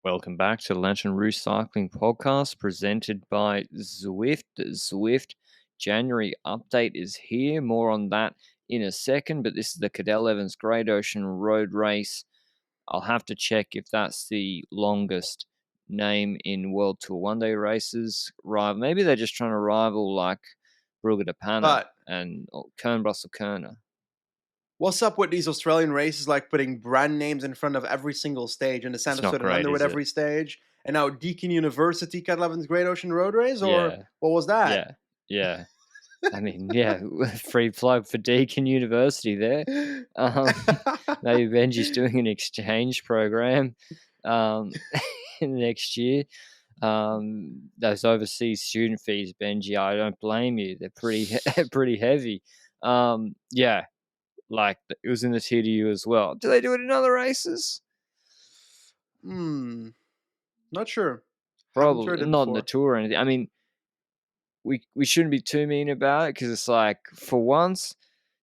Welcome back to the Lanterne Rouge Cycling Podcast presented by Zwift. Zwift January update is here. More on that in a second, but this is the Cadel Evans Great Ocean Road Race. I'll have to check if that's the longest name in World Tour one-day races. Maybe they're just trying to rival like Brugge de Panne But and Kern Brussel Kerner. what's up with these Australian races, like putting brand names in front of every single stage, and the It's not Sanderson great, Under with is it? every stage, and now Deakin University Cadel Evans Great Ocean Road Race, or Yeah, what was that? yeah. I mean, yeah, free plug for Deakin University there. Maybe Benji's doing an exchange program next year. Those overseas student fees, Benji, I don't blame you. They're pretty heavy. Yeah, like it was in the TDU as well. Do they do it in other races? Not sure. Haven't heard Probably it not in the before. tour or anything. I mean, we shouldn't be too mean about it because it's like for once,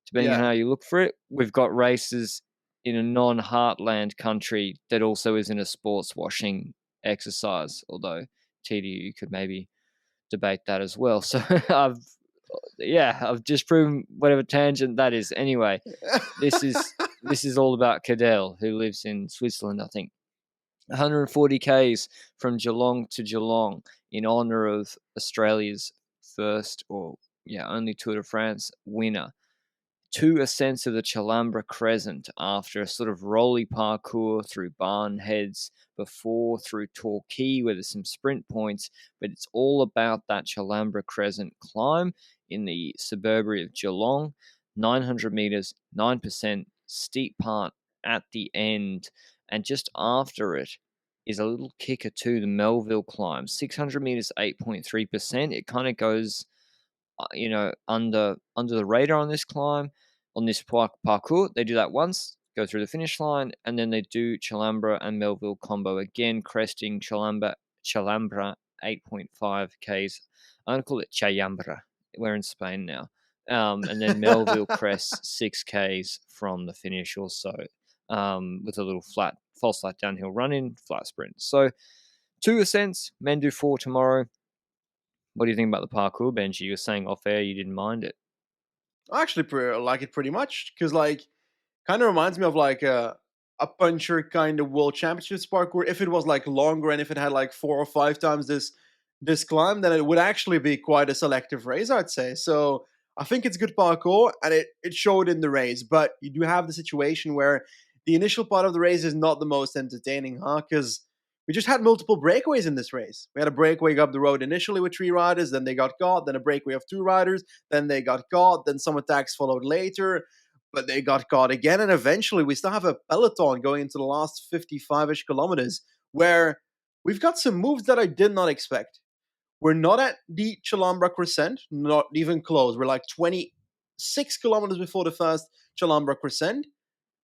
depending on Yeah, how you look for it, we've got races in a non-heartland country that also isn't a sports washing exercise. Although TDU could maybe debate that as well. So I've just proven whatever tangent that is. Anyway, this is all about Cadel, who lives in Switzerland, I think. 140 k's from Geelong to Geelong in honour of Australia's first only Tour de France winner. Two ascents of the Chalambra Crescent after a sort of rolly parkour through Barn Heads before through Torquay where there's some sprint points, but it's all about that Chalambra Crescent climb in the suburbia of Geelong. 900 metres, 9% steep part at the end, and just after it is a little kicker to the Melville climb. 600 metres, 8.3%. It kind of goes under the radar on this climb, on this parkour. They do that once, go through the finish line, and then they do Chalambra and Melville combo again, cresting Chalambra 8.5 Ks. I'm going to call it Chayambra. We're in Spain now. And then Melville crests 6 Ks from the finish also, with a little false flat downhill run in, flat sprint. So 2 ascents, men do 4 tomorrow. What do you think about the parkour, Benji? You were saying off air you didn't mind it. I actually like it pretty much because, like, kind of reminds me of like a puncher kind of World Championships parkour. If it was like longer and if it had like 4 or 5 times this climb, then it would actually be quite a selective race, I'd say. So I think it's good parkour, and it showed in the race. But you do have the situation where the initial part of the race is not the most entertaining, huh? Because we just had multiple breakaways in this race. We had a breakaway up the road initially with 3 riders, then they got caught, then a breakaway of 2 riders, then they got caught, then some attacks followed later, but they got caught again, and eventually we still have a peloton going into the last 55-ish kilometers where we've got some moves that I did not expect. We're not at the Chalambra Crescent, not even close. We're like 26 kilometers before the first Chalambra Crescent,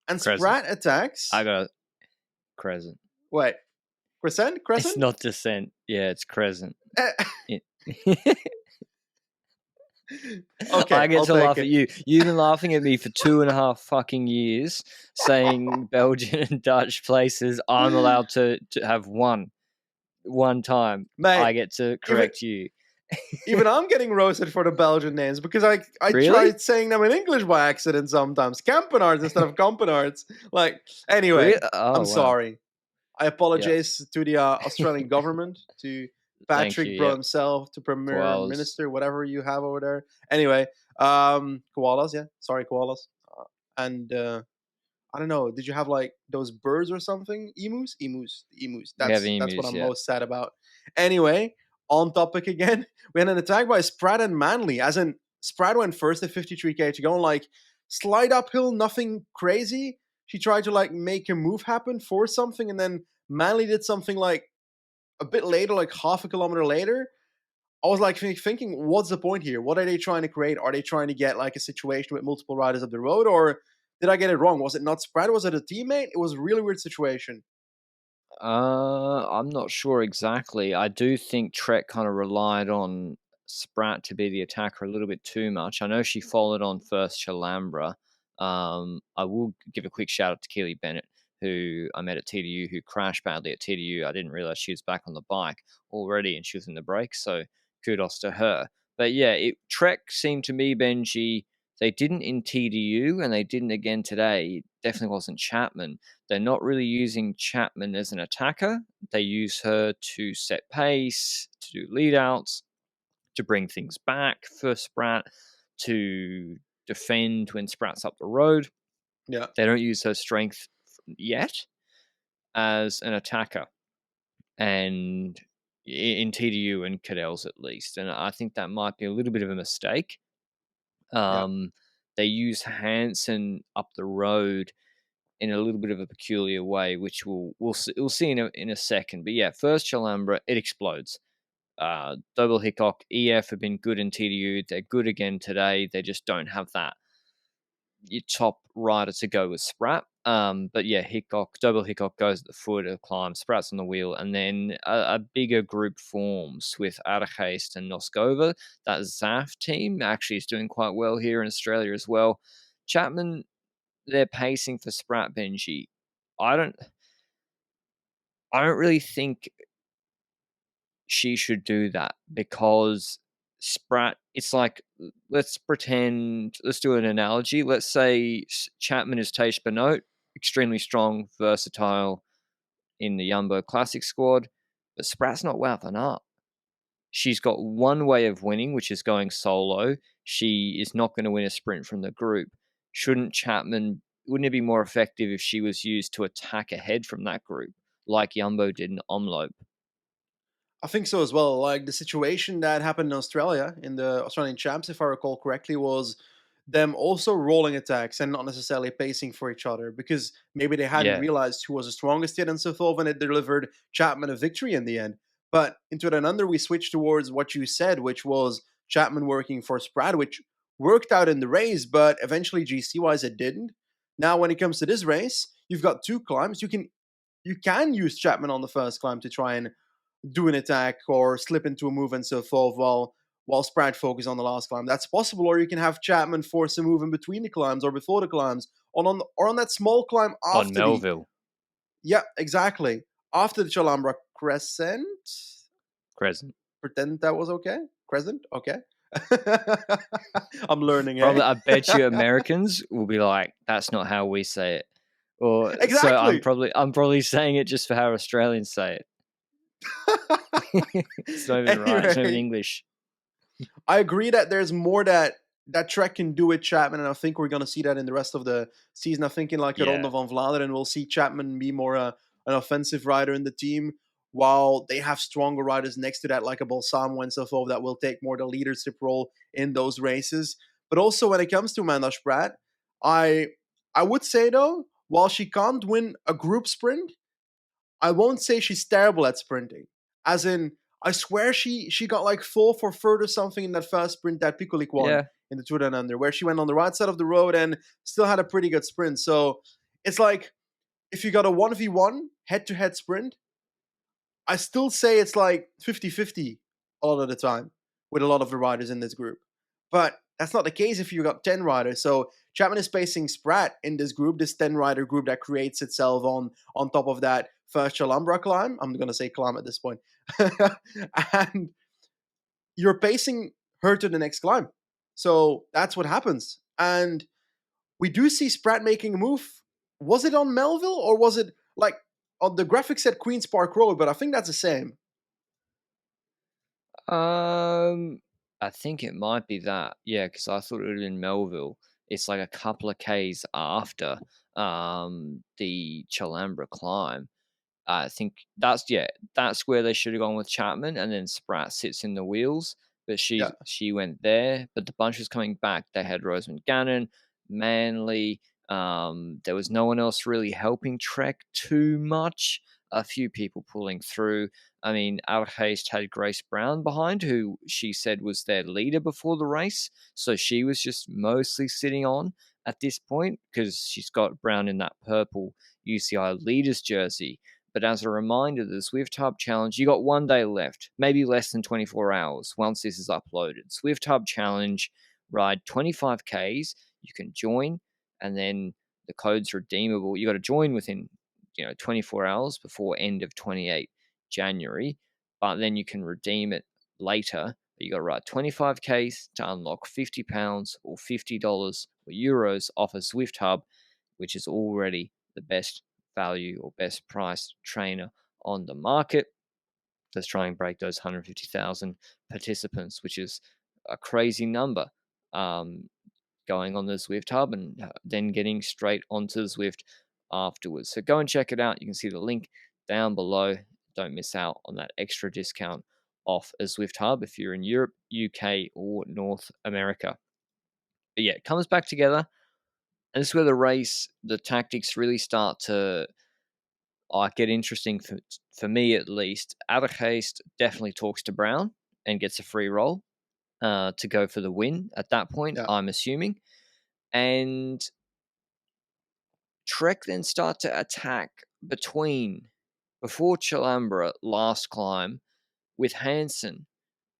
and Crescent. Sprat attacks. I got Crescent. Wait, Crescent? It's not descent. Yeah, it's Crescent. Okay, I get I'll to take laugh it. at you. You've been laughing at me for 2.5 fucking years, saying Belgian and Dutch places. I'm allowed to have one time. Mate, I get to correct you. Even I'm getting roasted for the Belgian names because I Really? tried saying them in English by accident sometimes. Campenards instead of Campenards. Like, anyway, Really? Oh, I'm wow. sorry. I apologize to the Australian government, to Patrick you, Broe yep. himself, to Premier Koalas. Minister, whatever you have over there. Anyway, koalas, yeah. Sorry, koalas. And I don't know. Did you have like those birds or something? Emus. That's what I'm most sad about. Anyway, on topic again. We had an attack by Sprat and Manley. As in, Sprat went first at 53k to go, and like slide uphill, nothing crazy. She tried to like make a move happen for something, and then Manley did something like a bit later, like half a kilometer later. I was like thinking, what's the point here? What are they trying to create? Are they trying to get like a situation with multiple riders up the road, or did I get it wrong? Was it not Sprat? Was it a teammate? It was a really weird situation. I'm not sure exactly. I do think Trek kind of relied on Sprat to be the attacker a little bit too much. I know she followed on first Chalambra. I will give a quick shout out to Keely Bennett, who I met at TDU, who crashed badly at TDU. I didn't realize she was back on the bike already and she was in the break. So kudos to her. But yeah, Trek seemed to me, Benji, they didn't in TDU and they didn't again today. It definitely wasn't Chapman. They're not really using Chapman as an attacker. They use her to set pace, to do lead outs, to bring things back for Spratt, to defend when Spratt's up the road. Yeah. They don't use her strength yet as an attacker. And in TDU and Cadel's at least. And I think that might be a little bit of a mistake. Yeah. They use Hansen up the road in a little bit of a peculiar way, which we'll see in a second. But yeah, first Chalambra, it explodes. Double Hickok, EF have been good in TDU. They're good again today. They just don't have that your top rider to go with Spratt. But yeah, Double Hickok goes at the foot of the climb, Spratt's on the wheel, and then a bigger group forms with Argeist and Noskova. That Zaf team actually is doing quite well here in Australia as well. Chapman, they're pacing for Spratt, Benji. I don't really think she should do that because Spratt, it's like, let's do an analogy. Let's say Chapman is Tej Benoit, extremely strong, versatile in the Jumbo Classic squad, but Spratt's not Wout van Aert. She's got one way of winning, which is going solo. She is not going to win a sprint from the group. Wouldn't it be more effective if she was used to attack ahead from that group, like Jumbo did in Omloop? I think so as well. Like the situation that happened in Australia, in the Australian Champs, if I recall correctly, was them also rolling attacks and not necessarily pacing for each other because maybe they hadn't Yeah, realized who was the strongest yet and so forth, and it delivered Chapman a victory in the end. But into Down Under, we switched towards what you said, which was Chapman working for Spratt, which worked out in the race, but eventually GC wise it didn't. Now, when it comes to this race, you've got two climbs. You can use Chapman on the first climb to try and do an attack or slip into a move and so forth while Spratt focus on the last climb. That's possible, or you can have Chapman force a move in between the climbs or before the climbs, or on that small climb on after the Melville. yeah, exactly. After the Chalambra Crescent. Crescent. Pretend that was okay. Crescent, okay. I'm learning, Probably, eh? I bet you Americans will be like, "That's not how we say it." Or so Exactly. I'm probably saying it just for how Australians say it. It's not even right. It's not even Anyway, English. I agree that there's more that Trek can do with Chapman, and I think we're going to see that in the rest of the season. I think in like a Ronde Yeah, van Vlaanderen, we'll see Chapman be more an offensive rider in the team, while they have stronger riders next to that, like a Balsamo and so forth, that will take more the leadership role in those races. But also when it comes to Amanda Spratt, I I would say though, while she can't win a group sprint, I won't say she's terrible at sprinting. As in, I swear she got like 4 for 3rd or something in that first sprint that Picolik won yeah. in the Tour Down Under, where she went on the right side of the road and still had a pretty good sprint. So it's like if you got a 1v1 head-to-head sprint, I still say it's like 50-50 a lot of the time with a lot of the riders in this group. But that's not the case if you got 10 riders. So Chapman is facing Spratt in this group, this 10-rider group that creates itself on top of that first Chalambra climb. I'm going to say climb at this point. And you're pacing her to the next climb. So that's what happens. And we do see Spratt making a move. Was it on Melville or was it like on the graphic said Queen's Park Road, but I think that's the same. I think it might be that. Yeah, because I thought it would have been Melville. It's like a couple of Ks after the Chalambra climb. I think that's where they should have gone with Chapman, and then Spratt sits in the wheels. But Yeah. she went there. But the bunch was coming back. They had Rosamund Gannon, Manley. There was no one else really helping Trek too much. A few people pulling through. I mean, Outhaste had Grace Brown behind, who she said was their leader before the race. So she was just mostly sitting on at this point because she's got Brown in that purple UCI leaders jersey. But as a reminder, the Zwift Hub Challenge, you got 1 day left, maybe less than 24 hours once this is uploaded. Zwift Hub Challenge, ride 25Ks, you can join, and then the code's redeemable. You got to join within 24 hours before end of 28 January, but then you can redeem it later. You got to write 25Ks to unlock £50 or $50 or euros off a Zwift hub, which is already the best value or best price trainer on the market. Let's try and break those 150,000 participants, which is a crazy number, going on the Zwift hub and then getting straight onto the Zwift afterwards. So go and check it out. You can see the link down below. Don't miss out on that extra discount off a Zwift hub if you're in Europe, UK, or North America. But yeah, it comes back together. And this is where the tactics really start to get interesting for me at least. Adergeest definitely talks to Brown and gets a free roll to go for the win at that point, Yeah. I'm assuming. And Trek then start to attack before Chalambra last climb with Hansen,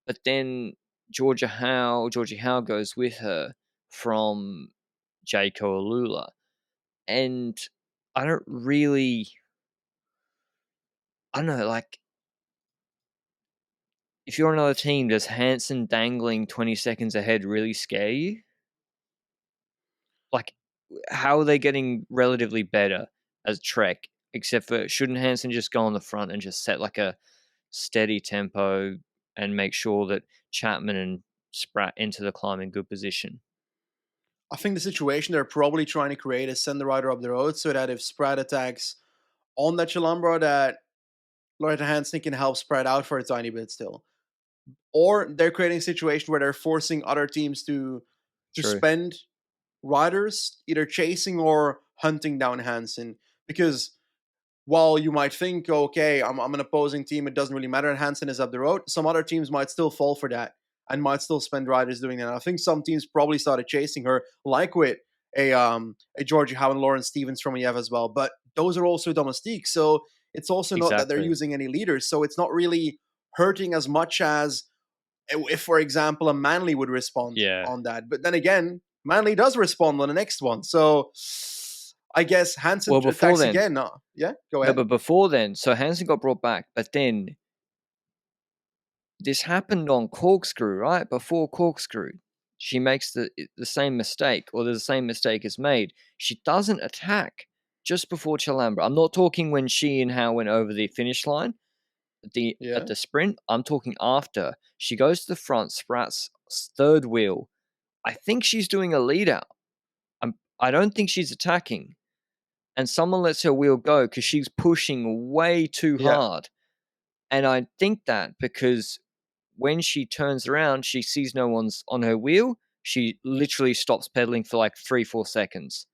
but then Georgie Howe goes with her from Jayco Alula. And I don't know, like, if you're another team, does Hansen dangling 20 seconds ahead really scare you? Like, how are they getting relatively better as Trek? Except for, shouldn't Hansen just go on the front and just set like a steady tempo and make sure that Chapman and Spratt enter the climb in good position? I think the situation they're probably trying to create is send the rider up the road so that if Spratt attacks on that Chalambra, that Loretta Hansen can help Spratt out for a tiny bit still. Or they're creating a situation where they're forcing other teams to True. spend riders either chasing or hunting down Hansen. Because while you might think, okay, I'm an opposing team, it doesn't really matter, and Hansen is up the road, some other teams might still fall for that and might still spend riders doing that. And I think some teams probably started chasing her, like with a Georgie Howe and Lawrence Stevens from EF as well. But those are also domestiques, so it's also not that they're Exactly. using any leaders. So it's not really hurting as much as if, for example, a Manly would respond Yeah. on that. But then again, Manly does respond on the next one. So I guess Hansen Well, before attacks then, again. Yeah, go no, ahead. but before then, so Hansen got brought back, but then this happened on Corkscrew, right? Before Corkscrew, she makes the same mistake, or the same mistake is made. She doesn't attack just before Chalambra. I'm not talking when she and Howe went over the finish line at Yeah, the sprint. I'm talking after. She goes to the front, Spratt's third wheel. I think she's doing a lead out. I don't think she's attacking. And someone lets her wheel go because she's pushing way too yeah, hard. And I think that because when she turns around, she sees no one's on her wheel. She literally stops pedaling for like 3-4 seconds.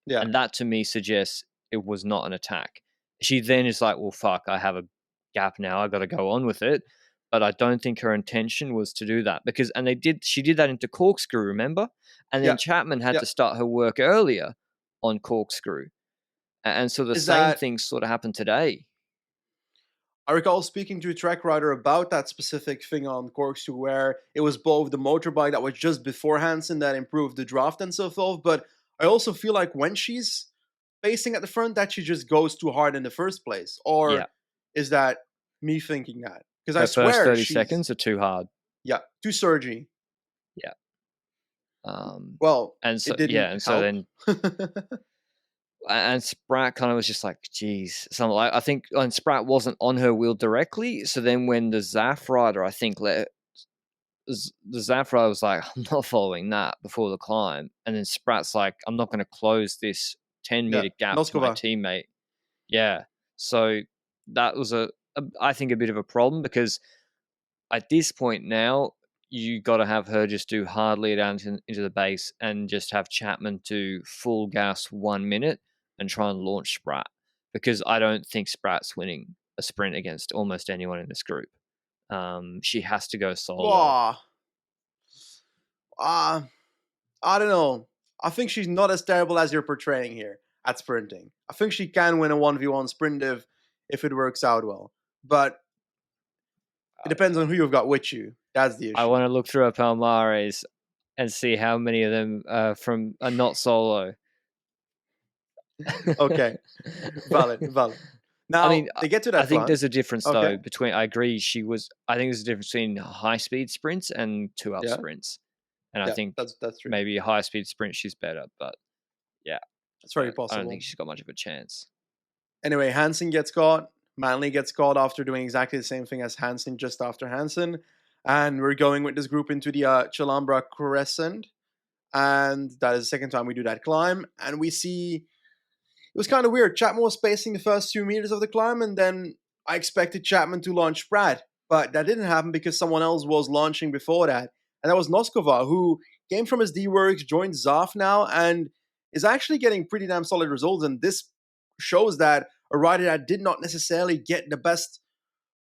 yeah. And that to me suggests it was not an attack. She then is like, well, fuck, I have a gap now. I got to go on with it. But I don't think her intention was to do that because, and she did that into Corkscrew, remember? And then Yeah, Chapman had yeah. to start her work earlier on Corkscrew. And so the Is same that thing sort of happened today. I recall speaking to a track rider about that specific thing on Corkscrew, where it was both the motorbike that was just before Hansen that improved the draft and so forth. But I also feel like when she's facing at the front, that she just goes too hard in the first place. Yeah. Or is that me thinking that? Because I Her first swear 30 she's seconds are too hard. too surgy. Yeah. Well, And so, it didn't and so help. then, and Spratt kind of was just like, geez, something like, I think, and Spratt wasn't on her wheel directly. So then when the Zaf rider, I think, the Zaf rider was like, I'm not following that before the climb. And then Spratt's like, I'm not going to close this 10-meter gap to my Noskova. teammate. Yeah. So that was I think, a bit of a problem because at this point now, you got to have her just do hard lead out into the base and just have Chapman do full gas 1 minute and try and launch Spratt because I don't think Spratt's winning a sprint against almost anyone in this group. She has to go solo. Wow. I don't know. I think she's not as terrible as you're portraying here at sprinting. I think she can win a 1v1 sprint if it works out well. But it depends on who you've got with you. That's the I issue. want to look through her Palmares and see how many of them are not solo. Okay, valid, valid. I Now mean, they get to I that think climb. there's a difference Okay, though between. I agree. I think there's a difference between high speed sprints and 2-up yeah, sprints, and I yeah, think that's true. maybe a high speed sprint she's better. But yeah, That's very I don't think possible. she's got much of a chance. Anyway, Hansen gets caught. Manley gets caught after doing exactly the same thing as Hansen just after Hansen. And we're going with this group into the Chalambra Crescent. And that is the second time we do that climb. And we see it was kind of weird. Chapman was spacing the first 2 meters of the climb, and then I expected Chapman to launch Spratt. But that didn't happen because someone else was launching before that. And that was Noskova, who came from his D Works, joined Zaf now, and is actually getting pretty damn solid results. And this shows that a rider that did not necessarily get the best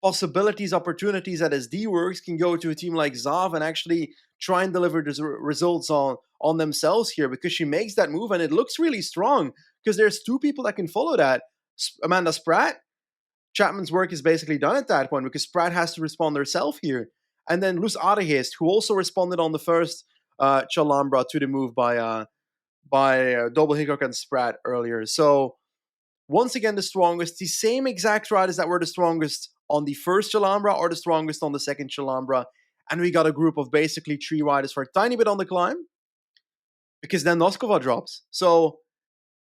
possibilities, opportunities at his D Works can go to a team like Zav and actually try and deliver the results on themselves here, because she makes that move and it looks really strong because there's two people that can follow that. Amanda Spratt, Chapman's work is basically done at that point because Spratt has to respond herself here. And then Luz Adegist, who also responded on the first Chalambra to the move by Double Hickok and Spratt earlier. So once again, the strongest, the same exact riders that were the strongest on the first Chalambra are the strongest on the second Chalambra. And we got a group of basically 3 riders for a tiny bit on the climb because then Noskova drops. So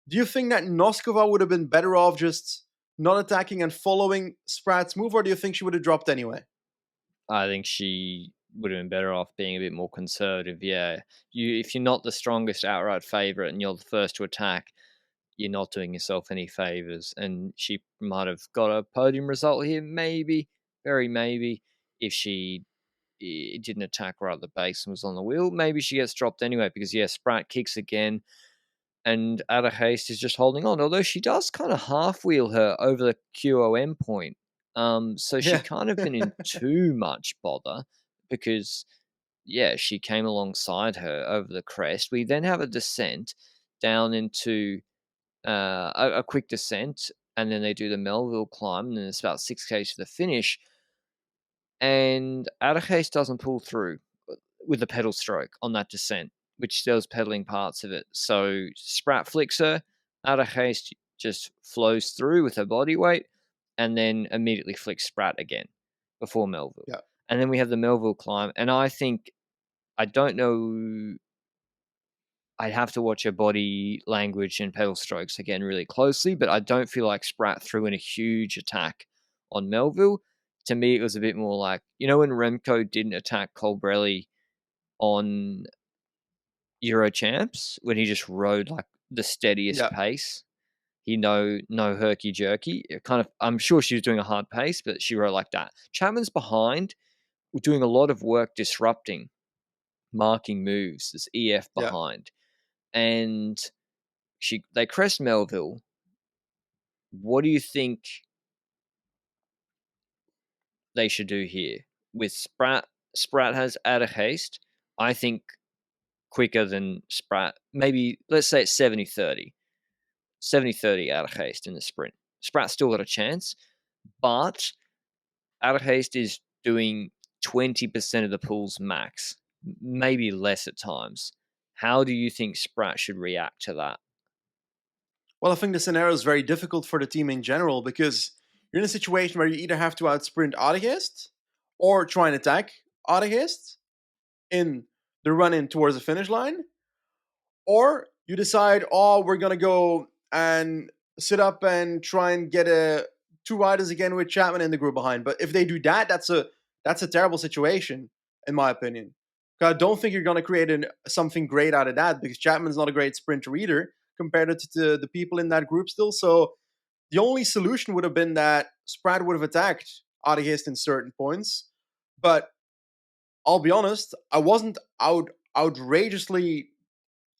do you think that Noskova would have been better off just not attacking and following Spratt's move, or do you think she would have dropped anyway? I think she would have been better off being a bit more conservative. Yeah, if you're not the strongest outright favorite and you're the first to attack, you're not doing yourself any favors. And she might have got a podium result here, maybe, very maybe, if she didn't attack right at the base and was on the wheel. Maybe she gets dropped anyway because, yeah, Spratt kicks again and Ada Haste is just holding on, although she does kind of half wheel her over the QOM point. So she Yeah. can't have been in too much bother because, yeah, she came alongside her over the crest. We then have a descent down into a quick descent, and then they do the Melville climb, and then it's about 6K to the finish. And Addercase doesn't pull through with the pedal stroke on that descent, which does pedaling parts of it. So Spratt flicks her, Addercase just flows through with her body weight, and then immediately flicks Spratt again before Melville. Yeah. And then we have the Melville climb, and I don't know. I'd have to watch her body language and pedal strokes again really closely, but I don't feel like Spratt threw in a huge attack on Melville. To me, it was a bit more like, when Remco didn't attack Colbrelli on Euro Champs, when he just rode like the steadiest Yeah. pace. He no herky jerky. I'm sure she was doing a hard pace, but she rode like that. Chapman's behind, doing a lot of work disrupting, marking moves. There's EF Yeah. behind. And they crest Melville. What do you think they should do here? With Spratt has out of haste. I think quicker than Spratt. Maybe, let's say it's 70-30. 70-30 out of haste in the sprint. Spratt's still got a chance, but out of haste is doing 20% of the pools max, maybe less at times. How do you think Spratt should react to that? Well, I think the scenario is very difficult for the team in general because you're in a situation where you either have to outsprint Adegist or try and attack Adegist in the run in towards the finish line, or you decide, oh, we're gonna go and sit up and try and get 2 riders again with Chapman in the group behind. But if they do that, that's a terrible situation, in my opinion. 'Cause I don't think you're gonna create something great out of that because Chapman's not a great sprinter either compared to the people in that group still. So the only solution would have been that Spratt would have attacked Adegist in certain points. But I'll be honest, I wasn't outrageously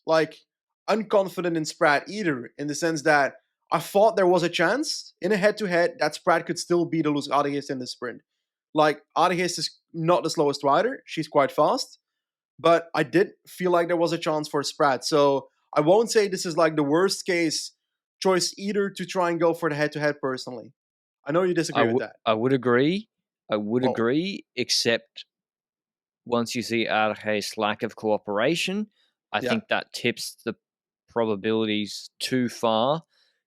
like unconfident in Spratt either, in the sense that I thought there was a chance in a head-to-head that Spratt could still beat Luz Adegist in the sprint. Like, Adegist is not the slowest rider; she's quite fast, but I did feel like there was a chance for Spratt. So I won't say this is like the worst case choice either to try and go for the head-to-head. Personally, I know you disagree with that. I would agree. I would Oh, agree, except once you see Arge's lack of cooperation, I yeah, think that tips the probabilities too far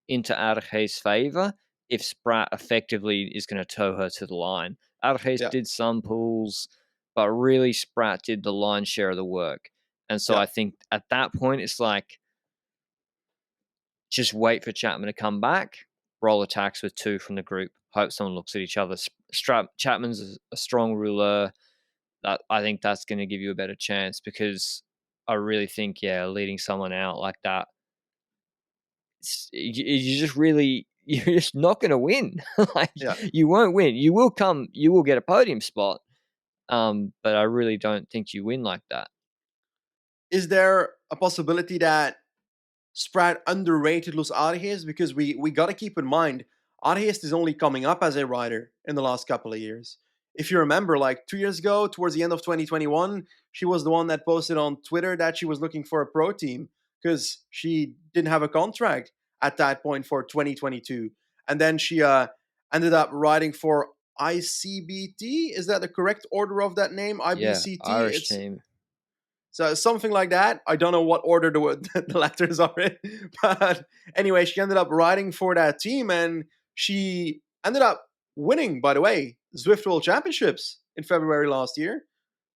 into Arge's favor if Spratt effectively is going to tow her to the line. Arge Yeah, did some pulls, but really Spratt did the lion's share of the work. And so yeah, I think at that point, it's like, just wait for Chapman to come back, roll attacks with 2 from the group, hope someone looks at each other. Chapman's a strong ruler. That I think that's going to give you a better chance, because I really think, leading someone out like that, you just really, you're just not going to win. Like, yeah. you won't win. You will get a podium spot, but I really don't think you win like that. Is there a possibility that Spratt underrated Los Arges? Because we got to keep in mind, Arges is only coming up as a rider in the last couple of years. If you remember, like 2 years ago, towards the end of 2021, she was the one that posted on Twitter that she was looking for a pro team because she didn't have a contract at that point for 2022. And then she ended up riding for ICBT. Is that the correct order of that name? Yeah, IBCT? Irish It's team. so something like that. I don't know what order the letters are in, but anyway, she ended up riding for that team, and she ended up winning. By the way, Zwift World Championships in February last year.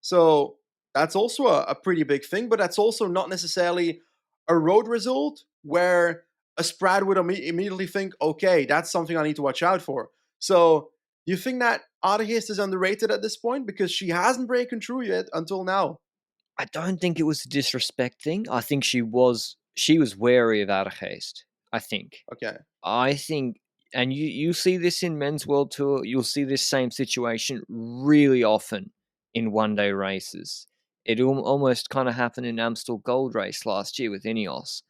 So that's also a pretty big thing, but that's also not necessarily a road result where a Spratt would immediately think, okay, that's something I need to watch out for. So you think that Argeist is underrated at this point because she hasn't broken through yet until now? I don't think it was a disrespect thing. I think she was wary of Argeist. I think. Okay. I think, and you see this in men's world tour. You'll see this same situation really often in 1-day races. It almost kind of happened in Amstel Gold Race last year with Ineos,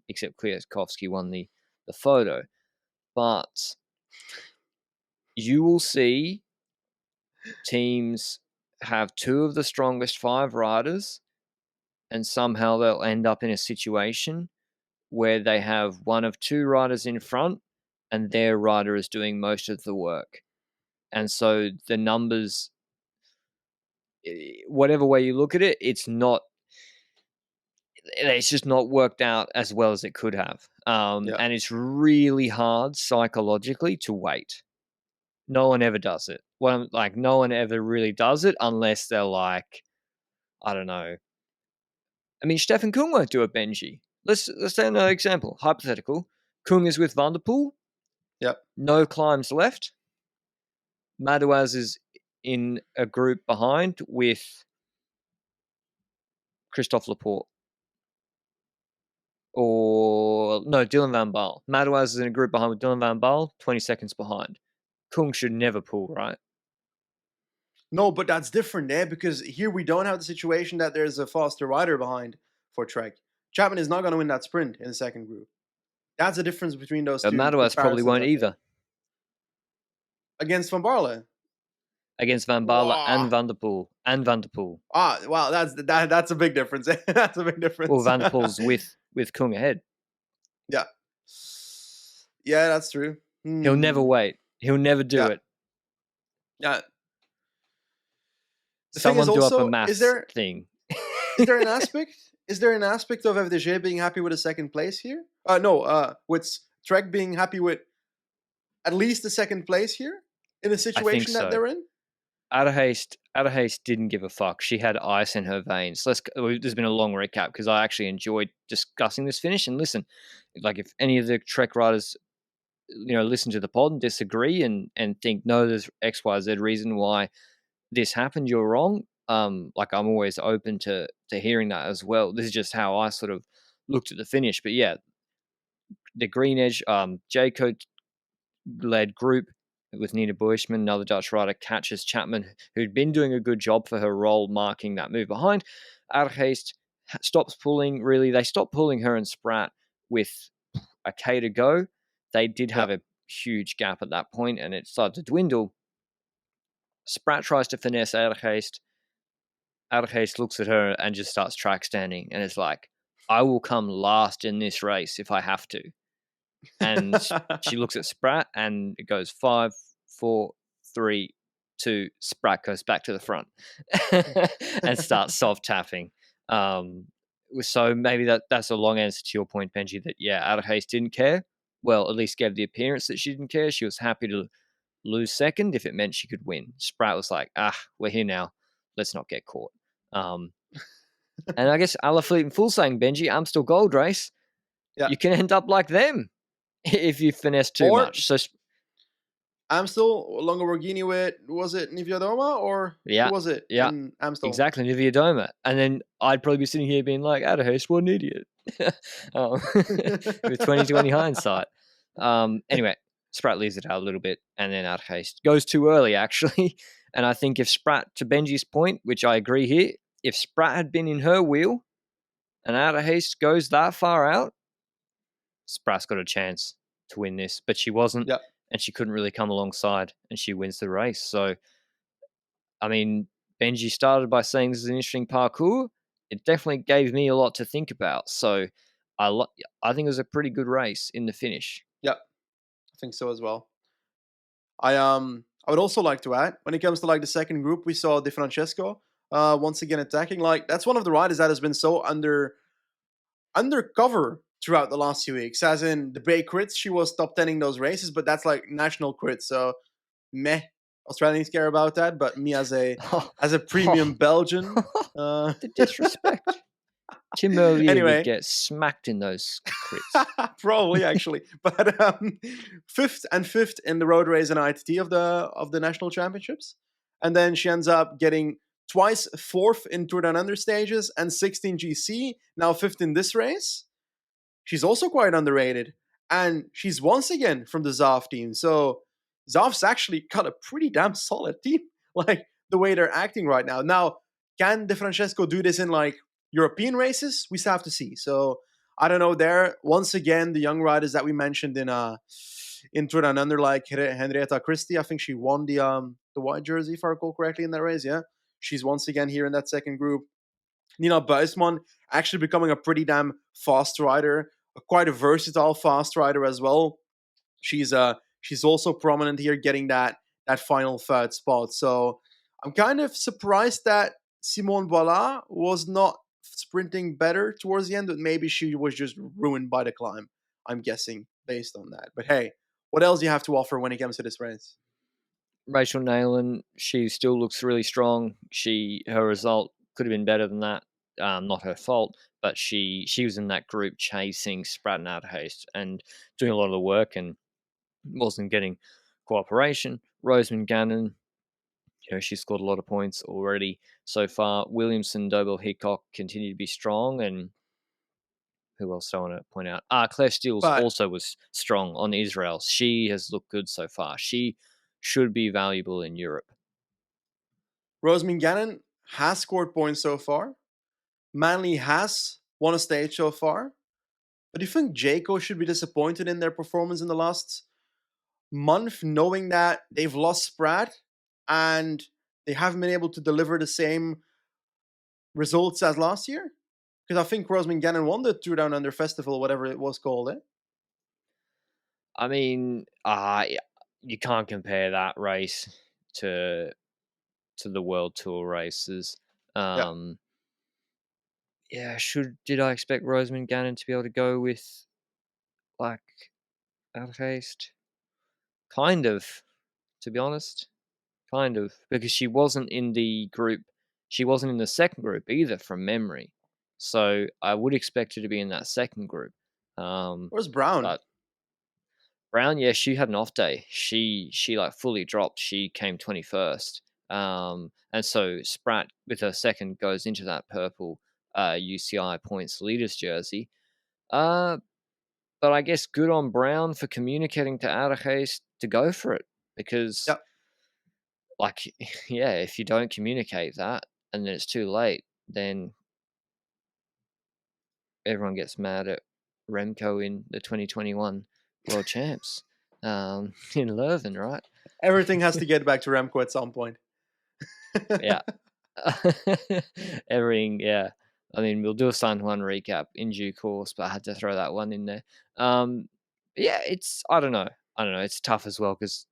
except Kwiatkowski won the photo. But you will see teams have 2 of the strongest 5 riders, and somehow they'll end up in a situation where they have 1 of 2 riders in front and their rider is doing most of the work. And so the numbers, whatever way you look at it, it's just not worked out as well as it could have. Yeah. And it's really hard psychologically to wait. No one ever does it. No one ever really does it unless they're like, I don't know. I mean, Stefan Kung won't do a Benji. Let's take another example. Hypothetical. Kung is with Van der Poel. Yep. No climbs left. Madouas is in a group behind with Christophe Laporte. Or, no, Dylan Van Baal. Madouas is in a group behind with Dylan Van Baal, 20 seconds behind. Kung should never pull, right? No, but that's different there because here we don't have the situation that there's a faster rider behind for Trek. Chapman is not going to win that sprint in the second group. That's the difference between those But two Madouas probably comparisons, won't I think. either. Against Van Barle. Against Van Baal and Van der Poel. And Van der Poel. Ah, wow, that's a big difference. That's a big difference. Well, Van der Poel's with Kung ahead. Yeah. Yeah, that's true. He'll never wait. He'll never do Yeah. it. Yeah. The thing Someone is do up a also, maths thing. is there an aspect? Is there an aspect of FDG being happy with a second place here? No, with Trek being happy with at least the second place here in the situation that they're in. Adderhaste didn't give a fuck. She had ice in her veins. There's been a long recap because I actually enjoyed discussing this finish. And listen, like if any of the Trek riders, listen to the pod and disagree and think no, there's X, Y, Z reason why this happened, you're wrong. Like I'm always open to hearing that as well. This is just how I sort of looked at the finish. But yeah, the Green Edge, Jayco led group with Nina Bushman, another Dutch rider, catches Chapman, who'd been doing a good job for her role marking that move behind. Argeist stops pulling, really. They stopped pulling her and Spratt with a K to go. They did have a huge gap at that point, and it started to dwindle. Spratt tries to finesse Argeist. Argeist looks at her and just starts track standing, and it's like, I will come last in this race if I have to. And she looks at Spratt and it goes 5, 4, 3, 2. Spratt goes back to the front and starts soft tapping. So maybe that's a long answer to your point, Benji, that, yeah, Ada Hayes didn't care. Well, at least gave the appearance that she didn't care. She was happy to lose second if it meant she could win. Spratt was like, we're here now. Let's not get caught. And I guess Alaphilippe and Fulsang, Benji, Amstel Gold Race, Yeah. you can end up like them if you finesse too Or much. So Amstel, Lamborghini with, was it Niviadoma or who was it yeah, in Amstel? exactly, Nivea Doma. And then I'd probably be sitting here being like, Ada Hayes, what an idiot. With 2020 hindsight. Anyway, Spratt leaves it out a little bit, and then Ada Hayes goes too early, actually. And I think if Spratt, to Benji's point, which I agree here, if Spratt had been in her wheel and Ada Hayes goes that far out, Spratt's got a chance to win this, but she wasn't, Yep. and she couldn't really come alongside, and she wins the race. So, I mean, Benji started by saying this is an interesting parcours. It definitely gave me a lot to think about. So, I think it was a pretty good race in the finish. Yep, I think so as well. I would also like to add, when it comes to like the second group, we saw Di Francesco once again attacking. Like, that's one of the riders that has been so undercover throughout the last few weeks. As in the Bay crits, she was top 10ing those races, but that's like national crits. So meh. Australians care about that, but me as a premium Belgian, the disrespect. Tim Merlier Anyway. would get smacked in those crits. Probably actually, but fifth in the road race and ITT of the national championships, and then she ends up getting twice fourth in Tour Down Under stages and 16 GC. Now fifth in this race. She's also quite underrated, and she's once again from the Zav team. So Zav's actually got a pretty damn solid team. Like the way they're acting right now. Now, can De Francesco do this in like European races? We still have to see. So I don't know. There once again, the young riders that we mentioned in Tour Down Under, like Henrietta Christie, I think she won the white jersey, if I recall correctly, in that race. Yeah, she's once again here in that second group. Nina Buisman actually becoming a pretty damn fast rider, quite a versatile fast rider as well. She's also prominent here, getting that final third spot. So I'm kind of surprised that Simone Boilard was not sprinting better towards the end, but maybe she was just ruined by the climb, I'm guessing, based on that. But hey, what else do you have to offer when it comes to this race? Rachel Neylan, she still looks really strong. Her result could have been better than that. Not her fault, but she was in that group chasing Spratt and Ada Hayes and doing a lot of the work and wasn't getting cooperation. Rosamund Gannon, she scored a lot of points already so far. Williamson, Dobell, Hickok continue to be strong, and who else do I want to point out? Claire Steele also was strong on Israel. She has looked good so far. She should be valuable in Europe. Rosamund Gannon has scored points so far. Manley has won a stage so far. But do you think Jayco should be disappointed in their performance in the last month, knowing that they've lost Spratt and they haven't been able to deliver the same results as last year? Because I think Rosamund Gannon won the Tour Down Under Festival, whatever it was called. I mean, you can't compare that race to the World Tour races. Yeah, did I expect Rosamund Gannon to be able to go with like Ada Hayes? Kind of, to be honest. Kind of, because she wasn't in the group. She wasn't in the second group either, from memory. So I would expect her to be in that second group. Where's Brown? But Brown, yeah, she had an off day. She like fully dropped. She came 21st. And so Spratt with her second goes into that purple UCI points leaders jersey. But I guess good on Brown for communicating to Ada Hayes to go for it, because like, yeah, if you don't communicate that and then it's too late, then everyone gets mad at Remco in the 2021 World Champs in Leuven, right? Everything has to get back to Remco at some point. Yeah. Everything, yeah. I mean, we'll do a San Juan recap in due course, but I had to throw that one in there. Yeah, I don't know. It's tough as well because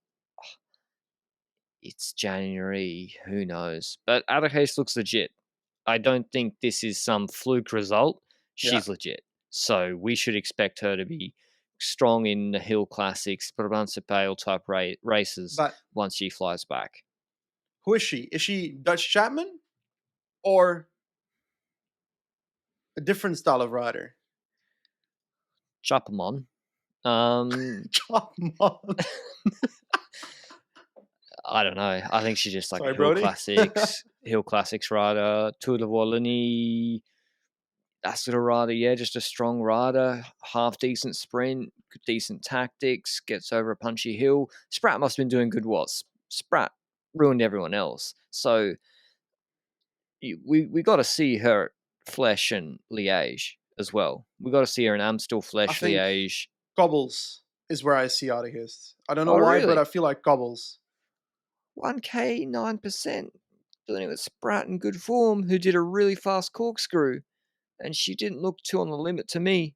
it's January. Who knows? But Ada Hayes looks legit. I don't think this is some fluke result. Yeah. she's legit. So we should expect her to be strong in the hill classics, Brabantse type races But once she flies back. who is she? Is she Dutch Chapman or a different style of rider? Chapamon. Chapman. I don't know. I think she's just like Sorry, a hill Brody. classics rider. Tour de Wallonie, that sort of rider. Yeah, just a strong rider, half decent sprint, decent tactics, gets over a punchy hill. Spratt must have been doing good watts. Spratt ruined everyone else. So we got to see her at Flesh and Liège as well. We got to see her in Amstel, I Flesh, think Liège. Cobbles is where I see Audihist. I don't know Oh, why, but really? I feel like Cobbles. 1K, 9%. Doing it with Spratt in good form, who did a really fast corkscrew. And she didn't look too on the limit to me.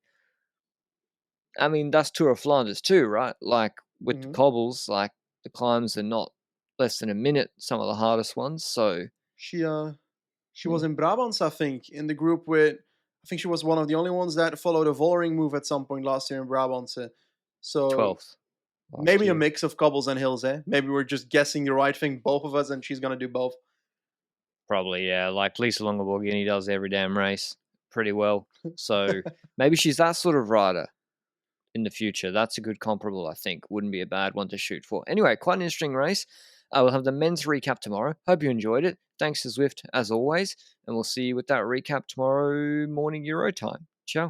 I mean, that's Tour of Flanders too, right? Like with the Hmm. cobbles, like the climbs are not less than a minute, some of the hardest ones. So She was yeah. in Brabants, I think, in the group with. I think she was one of the only ones that followed a Vollering move at some point last year in Brabants. So 12th last maybe a year. mix of cobbles and hills, eh? Maybe we're just guessing the right thing, both of us, and she's gonna do both. Probably, yeah. Like Lisa Longaborghini does every damn race pretty well. So maybe she's that sort of rider in the future. That's a good comparable, I think. Wouldn't be a bad one to shoot for. Anyway, quite an interesting race. We'll have the men's recap tomorrow. Hope you enjoyed it. Thanks to Zwift, as always. And we'll see you with that recap tomorrow morning Euro time. Ciao.